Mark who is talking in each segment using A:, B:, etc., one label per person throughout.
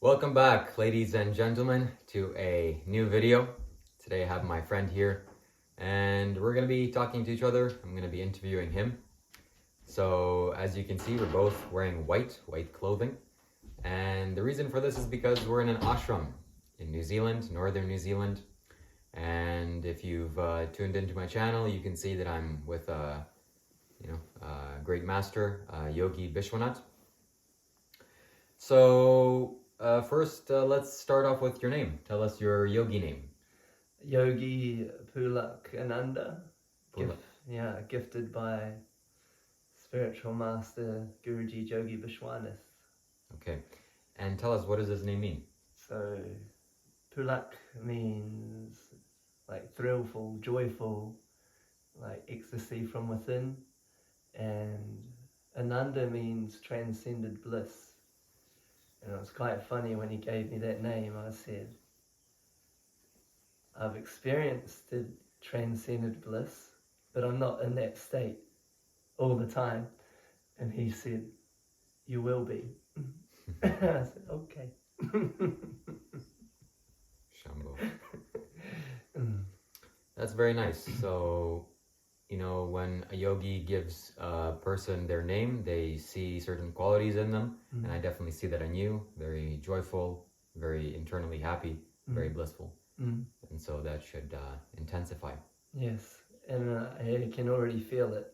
A: Welcome back, ladies and gentlemen, to a new video. Today I have my friend here, and we're going to be talking to each other. I'm going to be interviewing him. So, as you can see, we're both wearing white clothing. And the reason for this is because we're in an ashram in New Zealand, northern New Zealand. And if you've tuned into my channel, you can see that I'm with a great master, Yogi Vishwanath. So, first, let's start off with your name. Tell us your yogi name.
B: Yogi Pulak Ananda.
A: Pulak.
B: Gifted by spiritual master Guruji Yogi Vishwanath.
A: Okay. And tell us, what does his name mean?
B: So, Pulak means like thrillful, joyful, like ecstasy from within. And Ananda means transcended bliss. And it was quite funny when he gave me that name. I said, I've experienced the transcended bliss, but I'm not in that state all the time. And he said, you will be. And I said, okay.
A: Shambho. That's very nice. So, when a yogi gives a person their name, they see certain qualities in them. And I definitely see that in you. Very joyful, very internally happy, very blissful. And so that should intensify.
B: Yes, and I can already feel it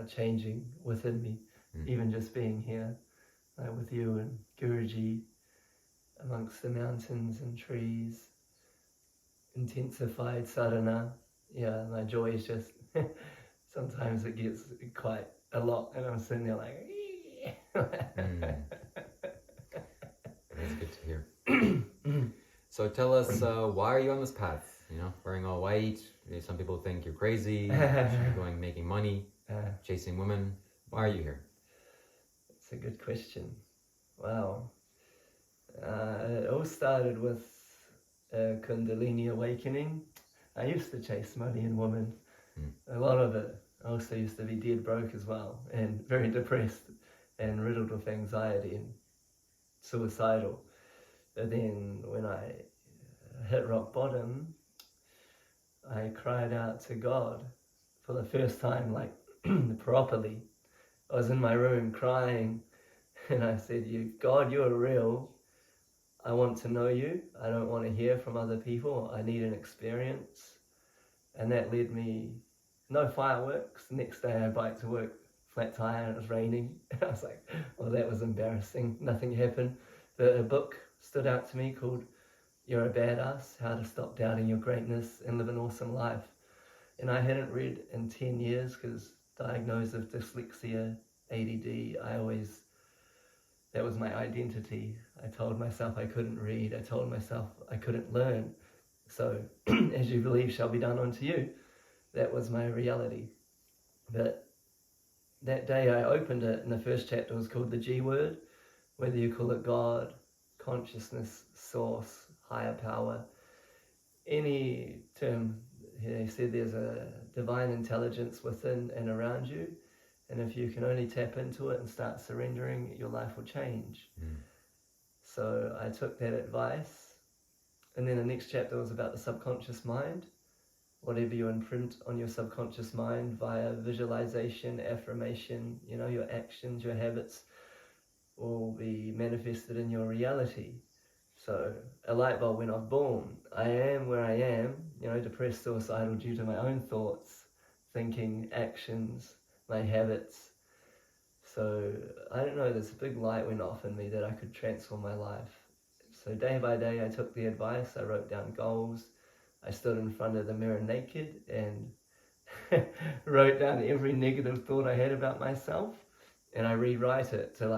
B: changing within me, even just being here with you and Guruji amongst the mountains and trees, intensified sadhana. Yeah, my joy is just, sometimes it gets quite a lot and I'm sitting there like,
A: That's good to hear. So tell us, why are you on this path? Wearing all white. Some people think you're crazy, making money, chasing women. Why are you here?
B: It's a good question. Wow. It all started with a Kundalini awakening. I used to chase money and women. A lot of it. I also used to be dead broke as well, and very depressed and riddled with anxiety and suicidal. But then when I hit rock bottom, I cried out to God for the first time, like properly. I was in my room crying and I said, God, you're real. I want to know you. I don't want to hear from other people. I need an experience. And that led me, no fireworks. The next day I biked to work, flat tire, and it was raining. And I was like, well, that was embarrassing. Nothing happened. But a book stood out to me called You're a Badass, How to Stop Doubting Your Greatness and Live an Awesome Life. And I hadn't read in 10 years because diagnosed with dyslexia, ADD, that was my identity. I told myself I couldn't read. I told myself I couldn't learn. So, as you believe shall be done unto you. That was my reality. But that day I opened it, and the first chapter was called the G word, whether you call it God, consciousness, source, higher power, any term. He said there's a divine intelligence within and around you, and if you can only tap into it and start surrendering, your life will change. So I took that advice. And then the next chapter was about the subconscious mind. Whatever you imprint on your subconscious mind via visualization, affirmation, your actions, your habits will be manifested in your reality. So a light bulb went off, boom. I am where I am, depressed, suicidal due to my own thoughts, thinking, actions, my habits. So I don't know, this big light went off in me that I could transform my life. So day by day I took the advice, I wrote down goals, I stood in front of the mirror naked and wrote down every negative thought I had about myself, and I rewrite it to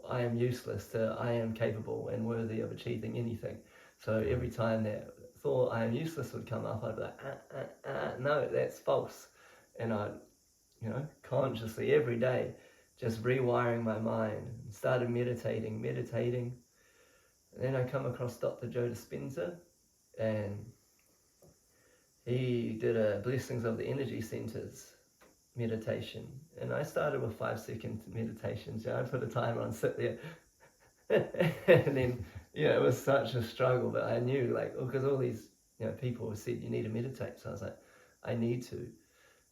B: I am useless, to I am capable and worthy of achieving anything. So every time that thought I am useless would come up, I'd be like, no, that's false. And I'd, consciously every day just rewiring my mind, started meditating. And then I come across Dr. Joe Dispenza, and he did a Blessings of the Energy Centers meditation. And I started with 5-second meditations. I put a timer on, sit there, And then, it was such a struggle, but I knew, like, because all these, people said you need to meditate. So I was like, I need to.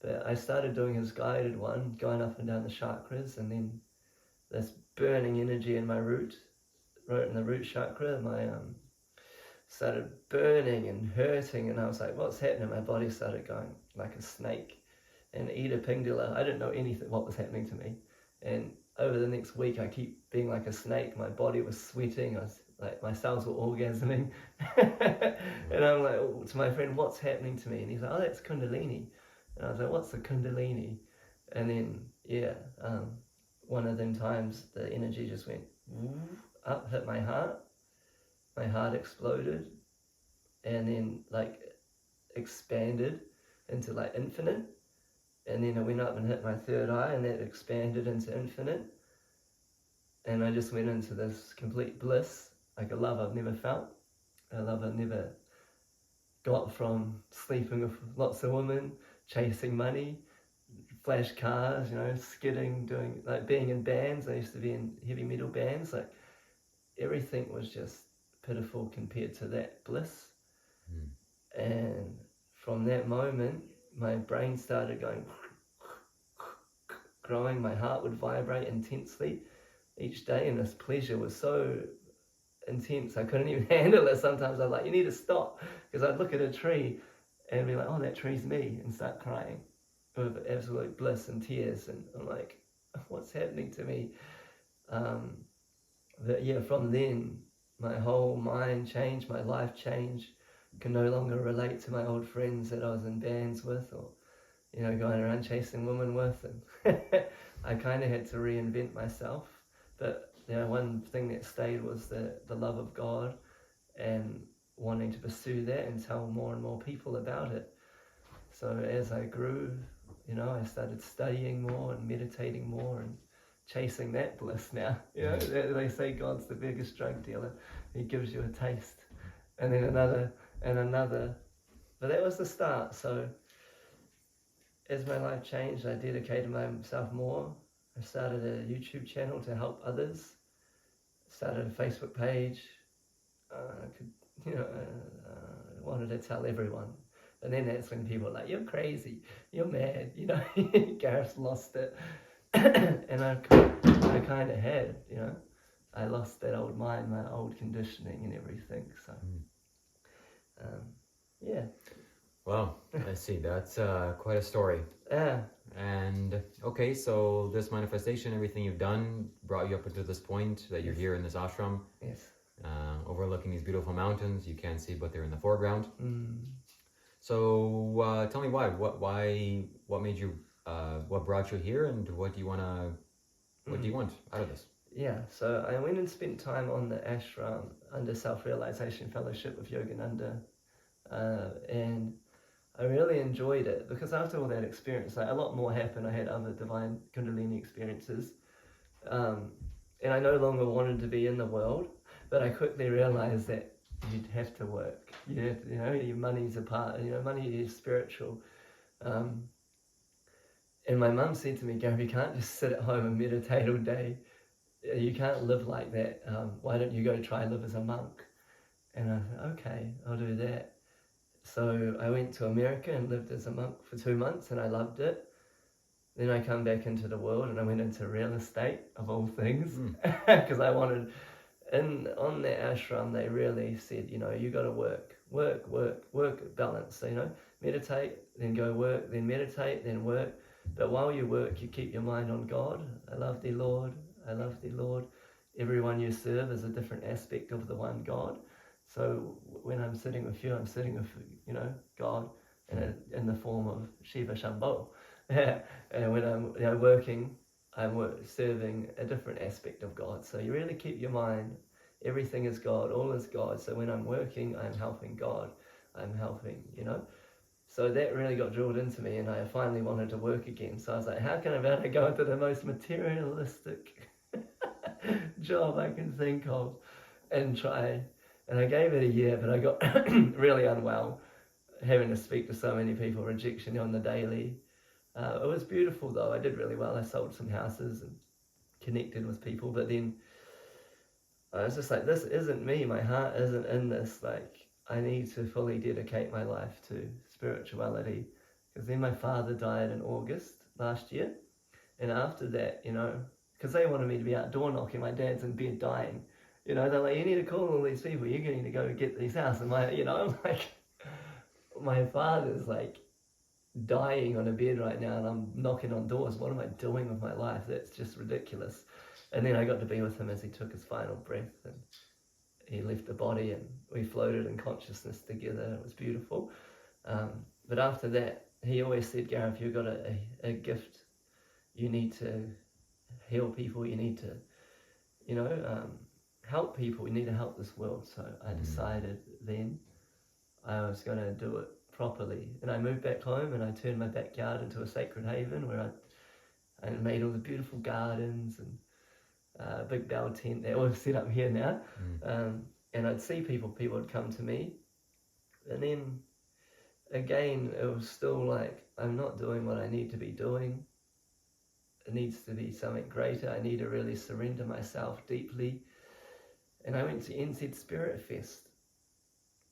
B: But I started doing his guided one, going up and down the chakras, and then this burning energy in my root, right in the root chakra, my started burning and hurting, and I was like, what's happening? My body started going like a snake. And Ida Pingala, I didn't know anything what was happening to me. And over the next week, I keep being like a snake. My body was sweating. I was like, my cells were orgasming. And I'm like, to my friend, what's happening to me? And he's like, oh, that's Kundalini. And I was like, what's the Kundalini? And then, one of them times, the energy just went up, hit my heart. My heart exploded. And then, like, expanded into, like, infinite. And then I went up and hit my third eye, and that expanded into infinite. And I just went into this complete bliss, like a love I've never felt, a love I've never got from sleeping with lots of women, chasing money, flash cars, skidding, being in bands. I used to be in heavy metal bands. Like, everything was just pitiful compared to that bliss. And from that moment, my brain started growing. My heart would vibrate intensely each day, and this pleasure was so intense I couldn't even handle it. Sometimes I was like, you need to stop, because I'd look at a tree and be like, oh, that tree's me, and start crying with absolute bliss and tears, and I'm like, what's happening to me? From then my whole mind changed, my life changed. Can no longer relate to my old friends that I was in bands with, or going around chasing women with, and I kind of had to reinvent myself. But one thing that stayed was the love of God, and wanting to pursue that and tell more and more people about it. So as I grew, I started studying more and meditating more and chasing that bliss now. They say God's the biggest drug dealer. He gives you a taste, and then another and another. But that was the start. So as my life changed, I dedicated myself more. I started a YouTube channel to help others. Started a Facebook page. I wanted to tell everyone. And then that's when people were like, you're crazy, you're mad, Gareth's lost it. And I kind of had, I lost that old mind, my old conditioning and everything. So, yeah.
A: Wow, I see. That's quite a story.
B: Yeah.
A: And okay, so this manifestation, everything you've done, brought you up until this point that you're here in this ashram.
B: Yes.
A: Overlooking these beautiful mountains. You can't see, but they're in the foreground. So tell me why? What made you? What brought you here, and what do you want out of this?
B: Yeah. So I went and spent time on the ashram under Self-Realization Fellowship with Ananda, and I really enjoyed it, because after all that experience, a lot more happened. I had other divine Kundalini experiences, and I no longer wanted to be in the world. But I quickly realized that you'd have to work. You have to, your money's a part. Money is spiritual. And my mum said to me, Gary, you can't just sit at home and meditate all day. You can't live like that. Why don't you go try live as a monk? And I said, okay, I'll do that. So I went to America and lived as a monk for 2 months, and I loved it. Then I come back into the world, and I went into real estate, of all things, because I wanted. And on the ashram, they really said, you got to work, balance. So, meditate, then go work, then meditate, then work. But while you work, you keep your mind on God. I love thee, Lord. I love thee, Lord. Everyone you serve is a different aspect of the one God. So when I'm sitting with you, I'm sitting with, God in the form of Shiva, Shambho. And when I'm working, I'm serving a different aspect of God. So you really keep your mind, everything is God, all is God. So when I'm working, I'm helping God. I'm helping, So that really got drilled into me, and I finally wanted to work again. So I was like, how can I go into the most materialistic job I can think of and try? And I gave it a year, but I got really unwell, having to speak to so many people, rejection on the daily. It was beautiful though. I did really well. I sold some houses and connected with people, but then I was just like, this isn't me. My heart isn't in this. Like, I need to fully dedicate my life to spirituality. Because then my father died in August last year. And after that, you know, because they wanted me to be out door knocking, my dad's in bed dying. You know, they're like, you need to call all these people. You're going to go get these houses. And I'm like, my father's like dying on a bed right now and I'm knocking on doors. What am I doing with my life? That's just ridiculous. And then I got to be with him as he took his final breath and he left the body and we floated in consciousness together. It was beautiful. But after that, he always said, Gareth, you've got a gift. You need to heal people. You need to, help people. You need to help this world. So I decided then I was going to do it properly. And I moved back home and I turned my backyard into a sacred haven where I made all the beautiful gardens and a big bell tent that we've set up here now. And I'd see people would come to me. And then again, it was still like, I'm not doing what I need to be doing. It needs to be something greater. I need to really surrender myself deeply. And I went to NZ Spirit Fest.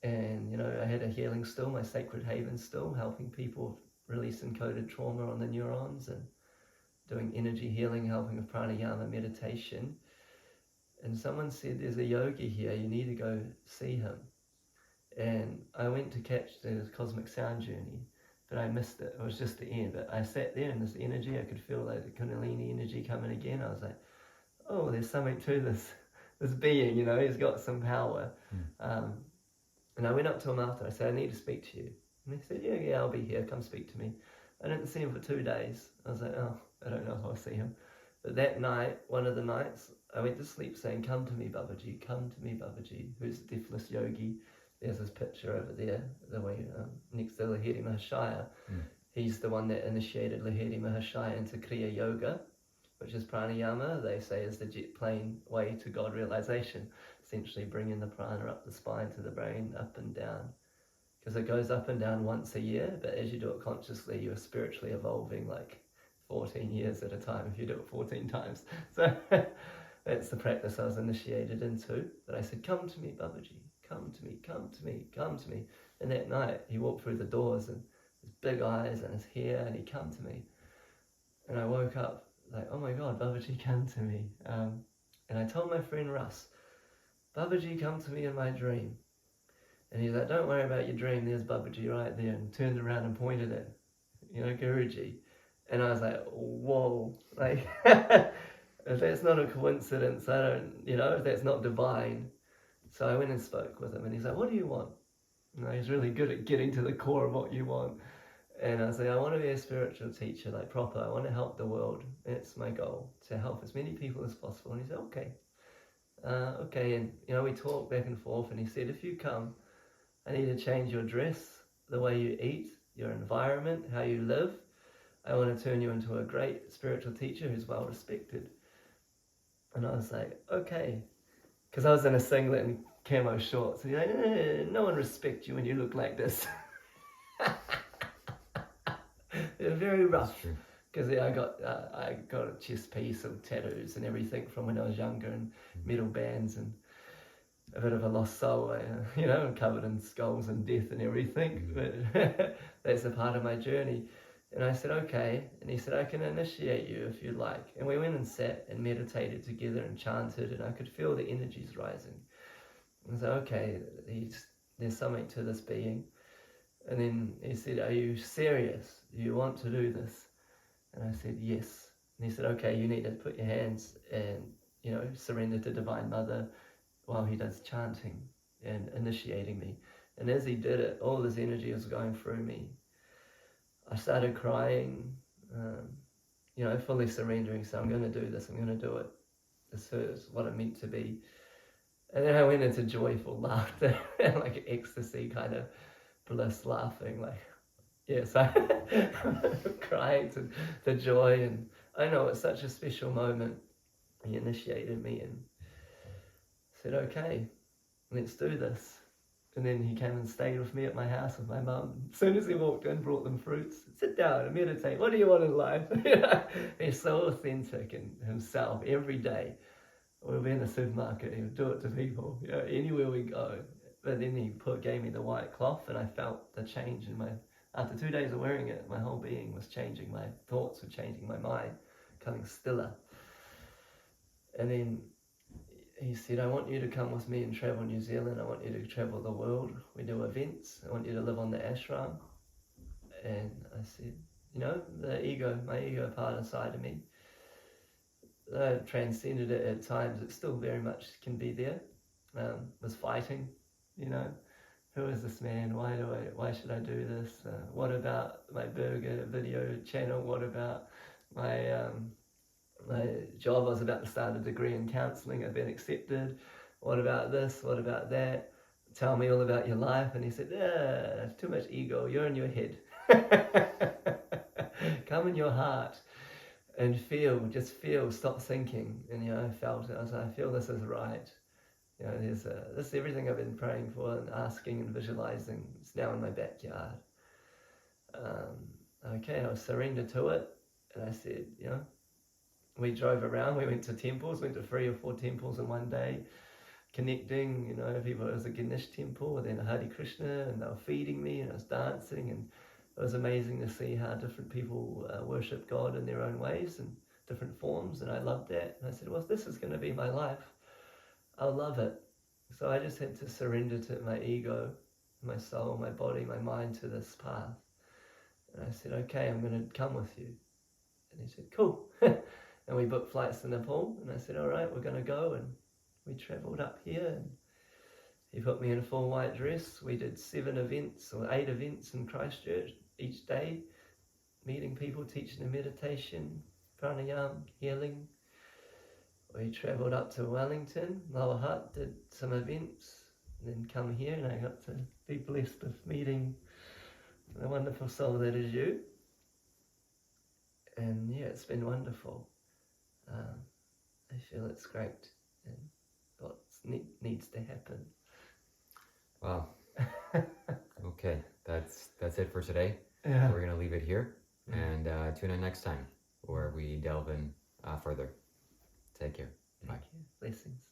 B: And, I had a healing stool, my sacred haven stool, helping people release encoded trauma on the neurons and doing energy healing, helping with pranayama meditation. And someone said, there's a yogi here, you need to go see him. And I went to catch the cosmic sound journey, but I missed it. It was just the end. But I sat there in this energy, I could feel like the Kundalini energy coming again. I was like, oh, there's something to this being, he's got some power. And I went up to him after, I said, I need to speak to you. And he said, yeah, I'll be here, come speak to me. I didn't see him for 2 days. I was like, oh, I don't know if I'll see him. But that night, one of the nights, I went to sleep saying, come to me, Babaji, who's a deathless yogi. There's this picture over there, the way next to Lahiri Mahashaya. He's the one that initiated Lahiri Mahashaya into Kriya Yoga, which is pranayama, they say is the jet plane way to God realization. Essentially bringing the prana up the spine to the brain, up and down. Because it goes up and down once a year, but as you do it consciously, you're spiritually evolving like 14 years at a time if you do it 14 times. So that's the practice I was initiated into. But I said, come to me, Babaji, come to me, come to me, come to me. And that night, he walked through the doors and his big eyes and his hair, and he come to me. And I woke up like, oh my God, Babaji come to me. And I told my friend Russ, Babaji come to me in my dream. And he's like, don't worry about your dream, there's Babaji right there. And turned around and pointed at, Guruji. And I was like, whoa, like, if that's not a coincidence, I don't, if that's not divine. So I went and spoke with him and he's like, what do you want? He's really good at getting to the core of what you want. And I was like, I want to be a spiritual teacher, like proper. I want to help the world. It's my goal, to help as many people as possible. And he said, okay. And, we talked back and forth and he said, if you come, I need to change your dress, the way you eat, your environment, how you live. I want to turn you into a great spiritual teacher who's well respected. And I was like, okay. Because I was in a singlet and camo shorts. And he's like, no one respects you when you look like this. They're very rough. Because I got a chest piece of tattoos and everything from when I was younger, and metal bands and a bit of a lost soul, covered in skulls and death and everything. But that's a part of my journey. And I said, okay. And he said, I can initiate you if you like. And we went and sat and meditated together and chanted, and I could feel the energies rising. And I said, okay, there's something to this being. And then he said, are you serious? Do you want to do this? And I said, yes. And he said, okay, you need to put your hands and, surrender to Divine Mother while he does chanting and initiating me. And as he did it, all this energy was going through me. I started crying, fully surrendering. So I'm going to do this. I'm going to do it. This is what it meant to be. And then I went into joyful laughter, like ecstasy kind of bliss laughing, like, yes, I crying to the joy. And I know it's such a special moment. He initiated me and said, okay, let's do this. And then he came and stayed with me at my house with my mum. As soon as he walked in, brought them fruits. Sit down and meditate. What do you want in life? He's so authentic in himself every day. We'll be in the supermarket, he would do it to people, you know, anywhere we go. But then he gave me the white cloth, and I felt the change in after 2 days of wearing it, my whole being was changing, my thoughts were changing, my mind becoming stiller. And then he said, I want you to come with me and travel New Zealand, I want you to travel the world, we do events, I want you to live on the ashram. And I said, you know, my ego part inside of me, I've transcended it at times, it still very much can be there, was fighting, you know, who is this man, why should I do this, what about my burger video channel, what about my job, I was about to start a degree in counselling, I've been accepted, what about this, what about that, tell me all about your life. And he said, it's too much ego, you're in your head. Come in your heart and just feel, stop thinking. And you know, I felt it, I was like, I feel this is right. You know, this is everything I've been praying for and asking and visualizing. It's now in my backyard. Okay, I surrendered to it, and I said, you know, we drove around, we went to temples, went to 3 or 4 temples in one day, connecting, you know, people, it was a Ganesh temple, and then a Hare Krishna, and they were feeding me, and I was dancing, and it was amazing to see how different people worship God in their own ways and different forms, and I loved that. And I said, well, if this is going to be my life, I'll love it. So I just had to surrender to my ego, my soul, my body, my mind to this path. And I said, okay, I'm going to come with you. And he said, cool. And we booked flights to Nepal, and I said, all right, we're going to go. And we travelled up here, and he put me in a full white dress. We did 7 events or 8 events in Christchurch each day, meeting people, teaching them meditation, pranayama, healing. We travelled up to Wellington, Lower Hutt, did some events, and then come here, and I got to be blessed with meeting the wonderful soul that is you. And yeah, it's been wonderful. I feel it's great, and what needs to happen.
A: Wow. Okay, that's it for today.
B: Yeah.
A: We're going to leave it here, and tune in next time where we delve in further. Take care. Bye.
B: Thank you. Blessings.